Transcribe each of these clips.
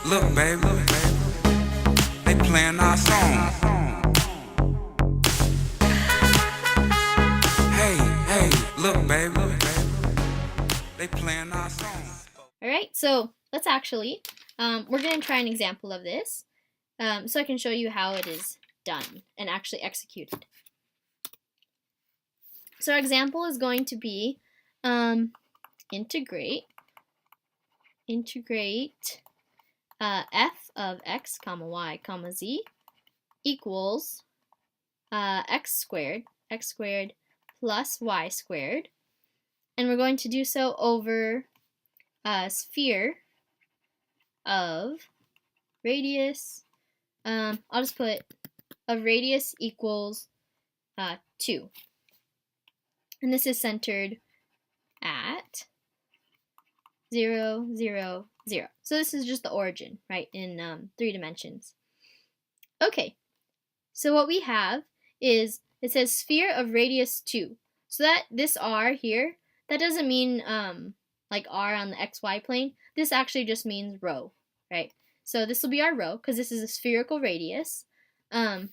look, baby, they playing our song. Hey, look, baby, they playing our song. Alright, so let's actually, we're going to try an example of this so I can show you how it is done and actually executed. So our example is going to be integrate f of x comma y comma z equals x squared plus y squared, and we're going to do so over a sphere of radius, I'll just put of radius equals 2, and this is centered at 0, 0, 0. So this is just the origin, right, in 3 dimensions. Okay, so what we have is, it says sphere of radius 2. So that this r here, that doesn't mean like r on the xy plane. This actually just means rho, right? So this will be our rho because this is a spherical radius. So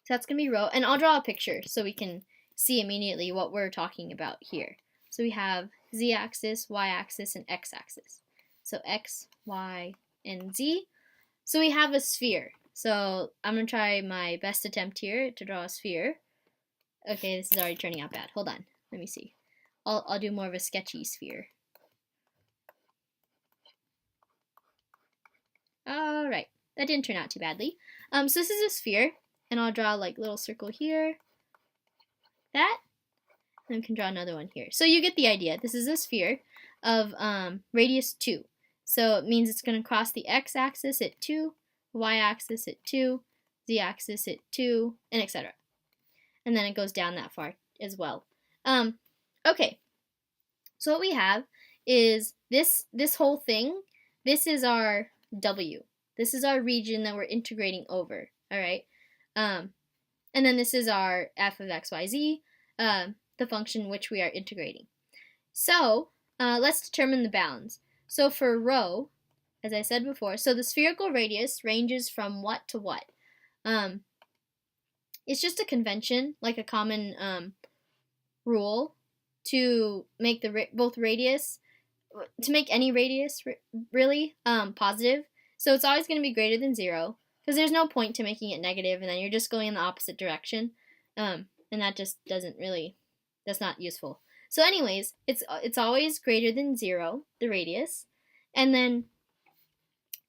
that's going to be rho, and I'll draw a picture so we can see immediately what we're talking about here. So we have z-axis, y-axis, and x-axis. So x, y, and z. So we have a sphere. So I'm going to try my best attempt here to draw a sphere. Okay, this is already turning out bad. Hold on. Let me see. I'll do more of a sketchy sphere. Alright, that didn't turn out too badly. So this is a sphere, and I'll draw like a little circle here. That. And we can draw another one here. So you get the idea. This is a sphere of radius 2. So it means it's going to cross the x-axis at 2, y-axis at 2, z-axis at 2, and etc. And then it goes down that far as well. Okay, so what we have is this whole thing. This is our W. This is our region that we're integrating over. All right, and then this is our f of x, y, z, the function which we are integrating. So let's determine the bounds. So for rho, as I said before, so the spherical radius ranges from what to what? It's just a convention, like a common rule to make the both radius, to make any radius really positive. So it's always going to be greater than 0, because there's no point to making it negative, and then you're just going in the opposite direction, and that just doesn't really, that's not useful. So anyways, it's always greater than 0, the radius, and then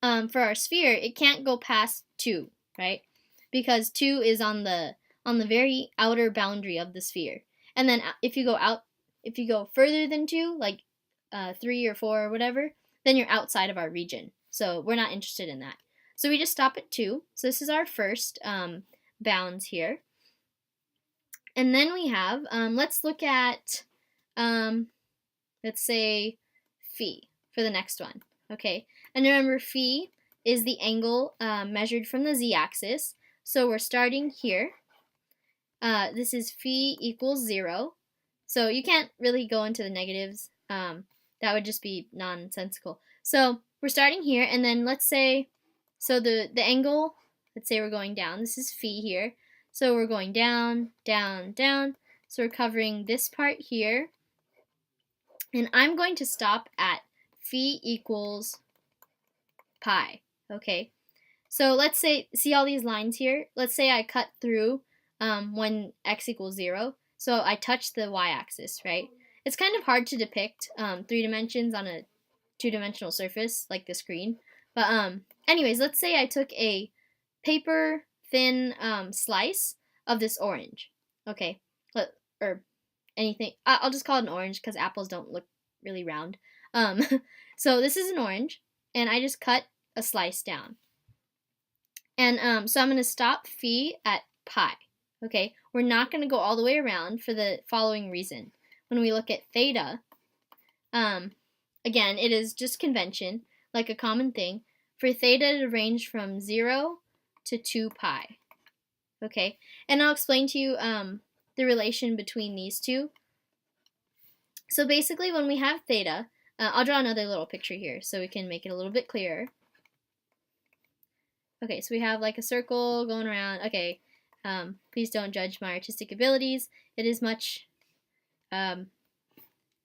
for our sphere, it can't go past 2, right? Because 2 is on the very outer boundary of the sphere. And then if you go further than 2, like 3 or 4 or whatever, then you're outside of our region. So we're not interested in that. So we just stop at 2. So this is our first bounds here. And then we have, let's look at, let's say, phi for the next one. Okay, and remember, phi is the angle measured from the z-axis. So we're starting here. This is phi equals 0. So you can't really go into the negatives. That would just be nonsensical. So we're starting here, and then let's say, so the angle, let's say we're going down. This is phi here. So we're going down, down, down. So we're covering this part here. And I'm going to stop at phi equals pi. Okay. So let's say, see all these lines here? Let's say I cut through when x equals 0. So I touch the y-axis, right? It's kind of hard to depict 3 dimensions on a 2-dimensional surface like the screen. But anyways, let's say I took a paper thin slice of this orange. Okay, or anything. I'll just call it an orange because apples don't look really round. So this is an orange, and I just cut a slice down. And so I'm going to stop phi at pi. Okay, we're not going to go all the way around for the following reason. When we look at theta, again, it is just convention, like a common thing, for theta to range from 0 to 2 pi. Okay, and I'll explain to you the relation between these two. So basically, when we have theta, I'll draw another little picture here so we can make it a little bit clearer. Okay, so we have like a circle going around. Okay, please don't judge my artistic abilities. It is much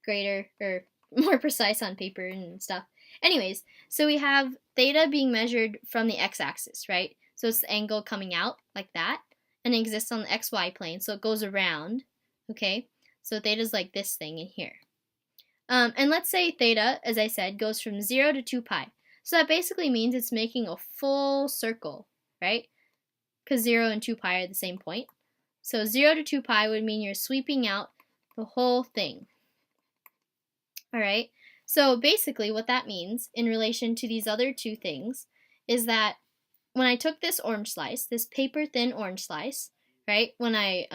greater or more precise on paper and stuff. Anyways, so we have theta being measured from the x-axis, right? So it's the angle coming out like that, and it exists on the xy plane, so it goes around, okay? So theta is like this thing in here. And let's say theta, as I said, goes from 0 to 2 pi. So that basically means it's making a full circle, right? Because 0 and 2 pi are the same point. So 0 to 2 pi would mean you're sweeping out the whole thing. All right? So basically what that means in relation to these other two things is that when I took this orange slice, this paper thin orange slice, right? When I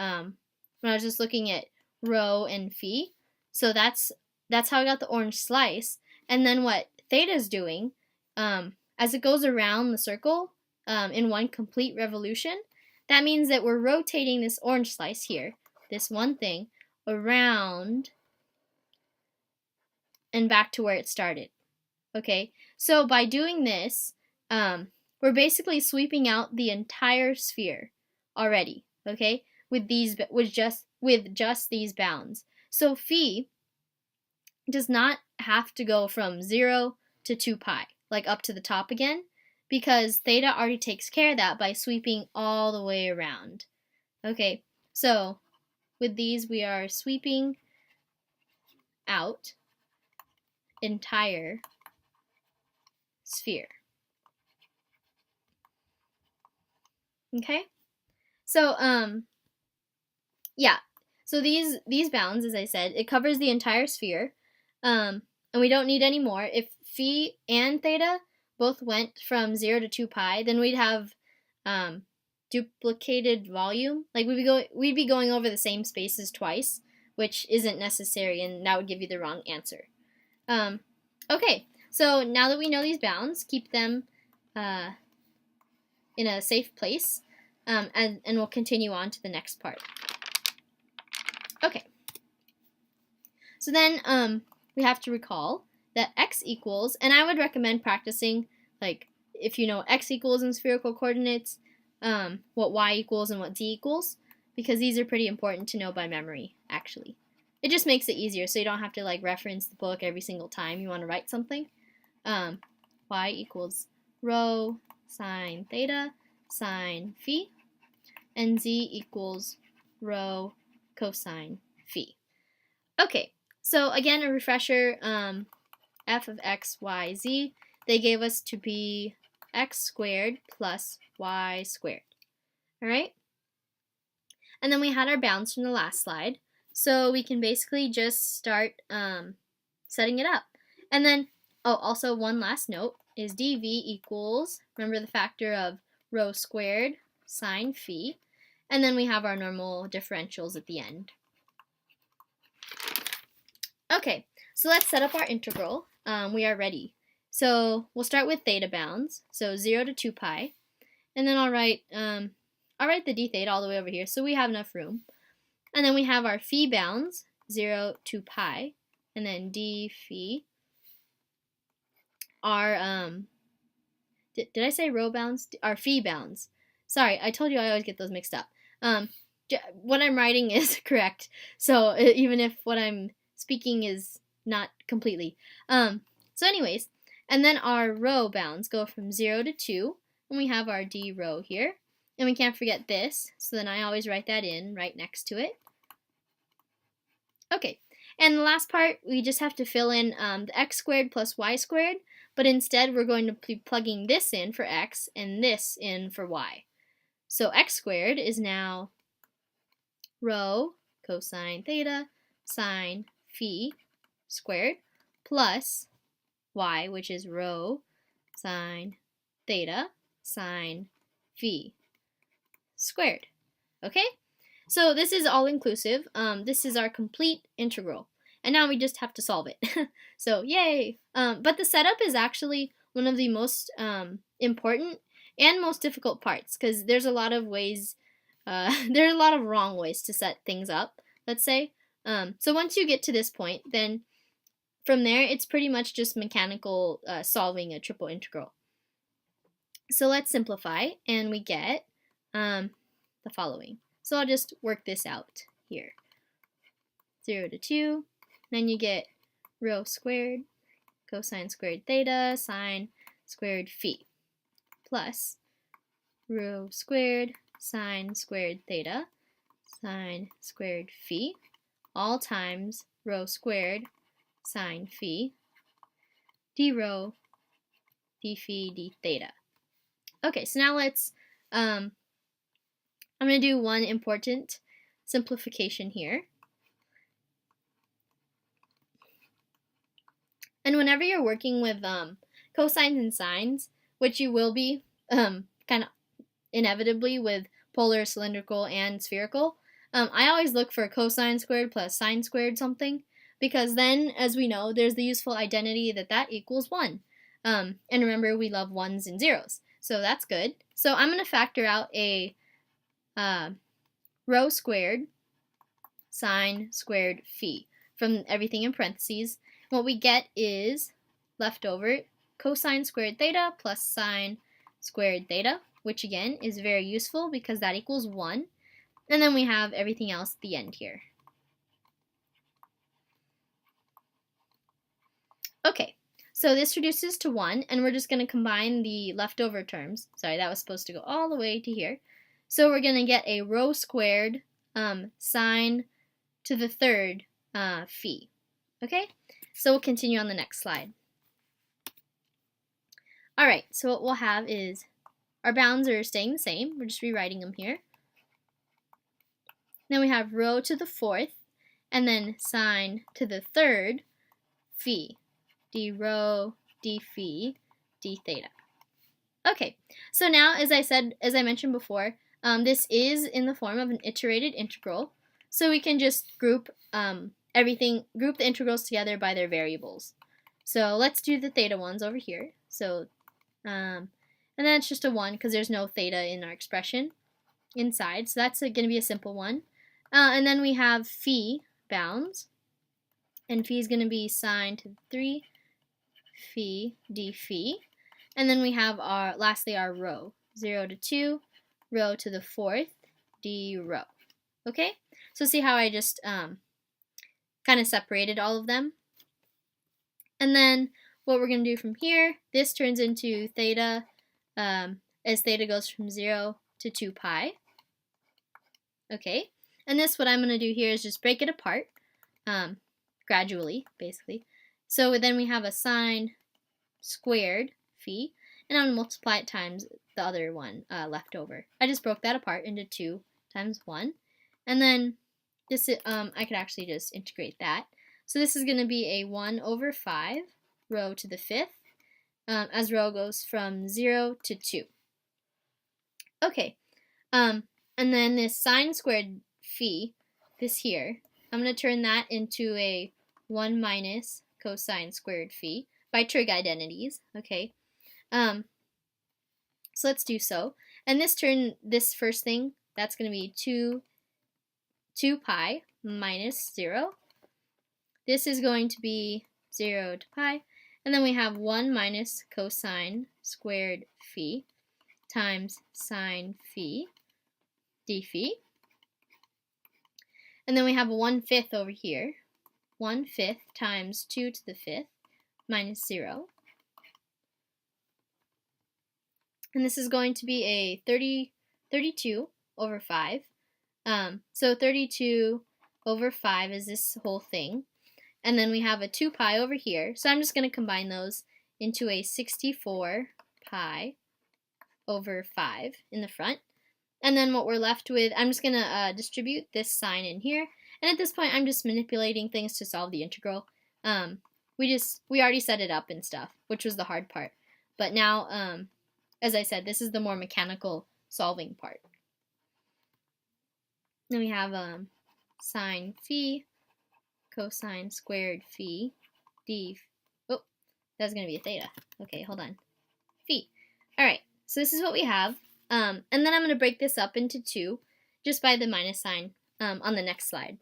was just looking at rho and phi, so that's how I got the orange slice. And then what theta is doing, as it goes around the circle in one complete revolution, that means that we're rotating this orange slice here, this one thing, around and back to where it started. Okay, so by doing this, we're basically sweeping out the entire sphere already. Okay, with just these bounds. So phi does not have to go from 0 to 2 pi, like up to the top again, because theta already takes care of that by sweeping all the way around. Okay, so with these we are sweeping out entire sphere. Okay, so yeah, so these bounds, as I said, it covers the entire sphere, and we don't need any more. If phi and theta both went from 0 to 2 pi, then we'd have duplicated volume. Like we'd be going over the same spaces twice, which isn't necessary, and that would give you the wrong answer. Okay, so now that we know these bounds, keep them in a safe place, and we'll continue on to the next part. Okay, so then we have to recall that x equals, and I would recommend practicing, like, if you know x equals in spherical coordinates, what y equals and what z equals, because these are pretty important to know by memory, actually. It just makes it easier, so you don't have to like reference the book every single time you want to write something. Y equals rho sine theta sine phi, and z equals rho cosine phi. Okay, so again, a refresher, f of x, y, z, they gave us to be x squared plus y squared. All right? And then we had our bounds from the last slide, so we can basically just start setting it up. And then, oh, also one last note is dv equals, remember the factor of rho squared sine phi, and then we have our normal differentials at the end. Okay, so let's set up our integral. We are ready. So we'll start with theta bounds, so 0 to 2 pi, and then I'll write the d theta all the way over here, so we have enough room. And then we have our phi bounds, 0 to pi, and then d phi. Our did I say rho bounds? Our phi bounds. Sorry, I told you I always get those mixed up. What I'm writing is correct, so even if what I'm speaking is not completely. So anyways, and then our rho bounds go from 0 to 2, and we have our d rho here. And we can't forget this, so then I always write that in right next to it. Okay, and the last part, we just have to fill in the x squared plus y squared, but instead we're going to be plugging this in for x and this in for y. So x squared is now rho cosine theta sine phi squared plus y, which is rho sine theta sine phi squared. Okay? So this is all inclusive. This is our complete integral. And now we just have to solve it. So yay! But the setup is actually one of the most important and most difficult parts, because there's a lot of ways, there are a lot of wrong ways to set things up, let's say. So once you get to this point, then from there, it's pretty much just mechanical solving a triple integral. So let's simplify, and we get the following. So I'll just work this out here. 0 to 2, then you get rho squared, cosine squared theta, sine squared phi, plus rho squared, sine squared theta, sine squared phi, all times rho squared, sine phi, d rho, d phi, d theta. Okay, so now let's, I'm going to do one important simplification here. And whenever you're working with cosines and sines, which you will be kind of inevitably with polar, cylindrical, and spherical, I always look for cosine squared plus sine squared something, because then, as we know, there's the useful identity that equals 1. And remember, we love 1s and 0s, so that's good. So I'm going to factor out a rho squared sine squared phi from everything in parentheses. What we get is left over cosine squared theta plus sine squared theta, which again is very useful because that equals 1. And then we have everything else at the end here. Okay, so this reduces to 1, and we're just going to combine the leftover terms. Sorry, that was supposed to go all the way to here. So we're going to get a rho squared sine to the third phi. Okay, so we'll continue on the next slide. Alright, so what we'll have is our bounds are staying the same. We're just rewriting them here. Then we have rho to the fourth, and then sine to the third phi. D rho, d phi, d theta. Okay, so now, as I mentioned before, this is in the form of an iterated integral, so we can just group group the integrals together by their variables. So let's do the theta ones over here. So, and then it's just a 1 because there's no theta in our expression inside, so that's going to be a simple one. And then we have phi bounds, and phi is going to be sine to 3 phi d phi. And then we have lastly our rho, 0 to 2, rho to the fourth, d rho. Okay, so see how I just kind of separated all of them? And then what we're going to do from here, this turns into theta as theta goes from 0 to 2 pi. Okay, and this, what I'm going to do here is just break it apart gradually, basically. So then we have a sine squared phi, and I'm going to multiply it times the other one left over. I just broke that apart into 2 times 1. And then this, I could actually just integrate that. So this is going to be a 1 over 5 rho to the fifth, as rho goes from 0 to 2. Okay, and then this sine squared phi, this here, I'm going to turn that into a 1 minus cosine squared phi by trig identities. Okay, so let's do so. And this first thing, that's going to be 2 pi minus 0. This is going to be 0 to pi. And then we have 1 minus cosine squared phi times sine phi d phi. And then we have a 1/5 over here. 1/5 times 2 to the fifth minus 0. And this is going to be a 32 over 5. So 32 over 5 is this whole thing. And then we have a 2 pi over here. So I'm just going to combine those into a 64 pi over 5 in the front. And then what we're left with, I'm just going to distribute this sign in here. And at this point, I'm just manipulating things to solve the integral. We already set it up and stuff, which was the hard part. But now, as I said, this is the more mechanical solving part. Then we have sine phi, cosine squared phi, d. Oh, that's going to be a theta. Okay, hold on. Phi. Alright, so this is what we have. And then I'm going to break this up into 2 just by the minus sign on the next slide.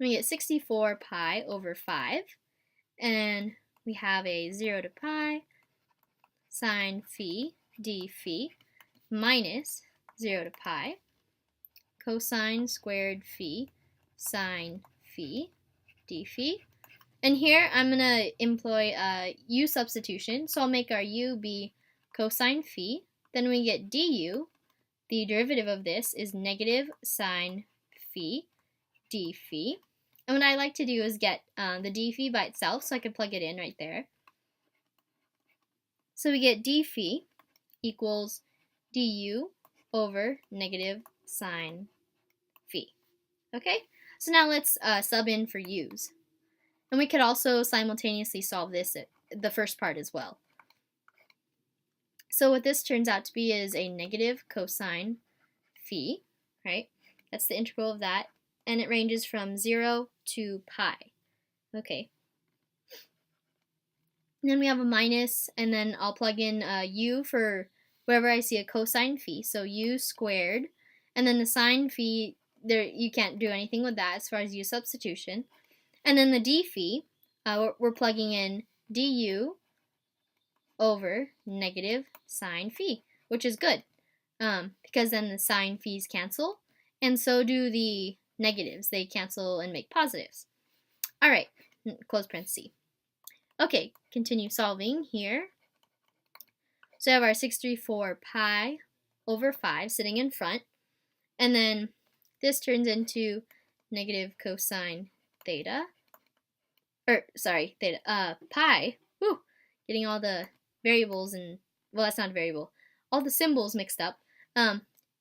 we get 64 pi over 5, and we have a 0 to pi sine phi d phi minus 0 to pi cosine squared phi sine phi d phi. And here I'm going to employ u substitution, so I'll make our u be cosine phi. Then we get du. The derivative of this is negative sine phi d phi. And what I like to do is get the d phi by itself, so I can plug it in right there. So we get d phi equals du over negative sine phi. Okay, so now let's sub in for u's. And we could also simultaneously solve this, the first part as well. So what this turns out to be is a negative cosine phi, right? That's the integral of that. And it ranges from 0 to pi. Okay. And then we have a minus, and then I'll plug in u for wherever I see a cosine phi. So u squared. And then the sine phi, there you can't do anything with that as far as u substitution. And then the d phi, we're plugging in du over negative sine phi, which is good because then the sine phi's cancel, and so do the negatives. They cancel and make positives. All right, close parenthesis. Okay, continue solving here. So I have our 634 pi over 5 sitting in front, and then this turns into negative cosine theta, pi, getting all the variables and, well, that's not a variable, all the symbols mixed up,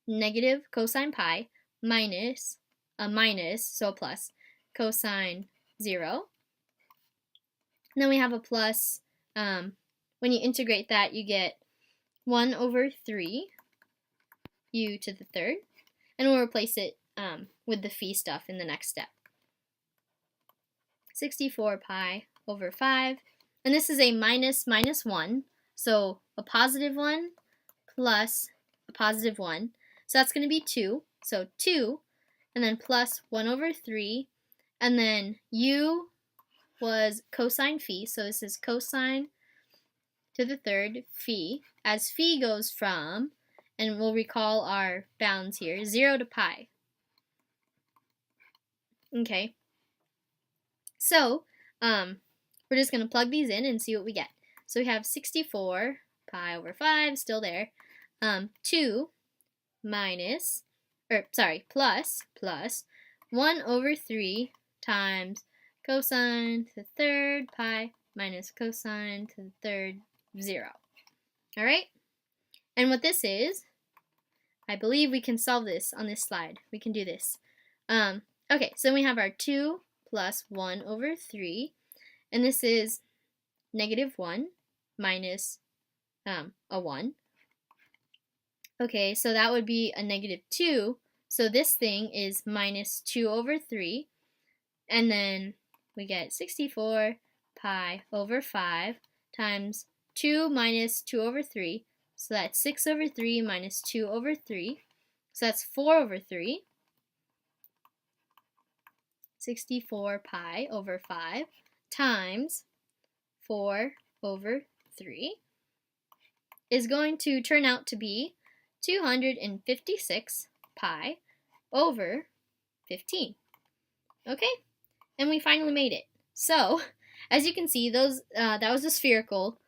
negative cosine pi minus a minus, so a plus, cosine 0. And then we have a plus, when you integrate that you get 1 over 3 u to the third, and we'll replace it with the phi stuff in the next step. 64 pi over 5, and this is a minus 1, so a positive 1 plus a positive 1, so that's going to be 2, so 2, and then plus 1 over 3, and then u was cosine phi, so this is cosine to the third phi, as phi goes from, and we'll recall our bounds here, 0 to pi. Okay. So, we're just going to plug these in and see what we get. So we have 64 pi over 5, still there, 2 plus 1 over 3 times cosine to the third pi minus cosine to the third 0. All right? And what this is, I believe we can solve this on this slide. We can do this. Okay, so we have our 2 plus 1 over 3, and this is negative 1 minus a 1. Okay, so that would be a negative 2, so this thing is minus 2 over 3, and then we get 64 pi over 5 times 2 minus 2 over 3, so that's 6 over 3 minus 2 over 3, so that's 4 over 3. 64 pi over 5 times 4 over 3 is going to turn out to be 256 pi over 15. Okay, and we finally made it. So, as you can see, that was a spherical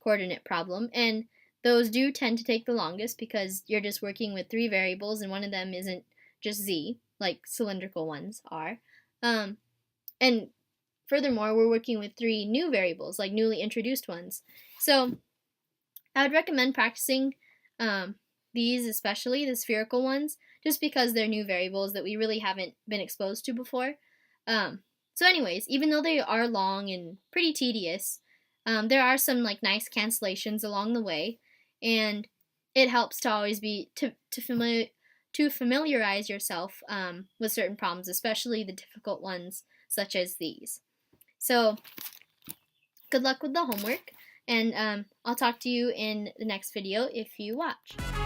coordinate problem, and those do tend to take the longest because you're just working with 3 variables, and one of them isn't just z, like cylindrical ones are. And furthermore, we're working with 3 new variables, like newly introduced ones. So I would recommend practicing these, especially the spherical ones, just because they're new variables that we really haven't been exposed to before. So anyways, even though they are long and pretty tedious, there are some like nice cancellations along the way, and it helps to always be to familiarize yourself with certain problems, especially the difficult ones such as these. So good luck with the homework, and I'll talk to you in the next video if you watch.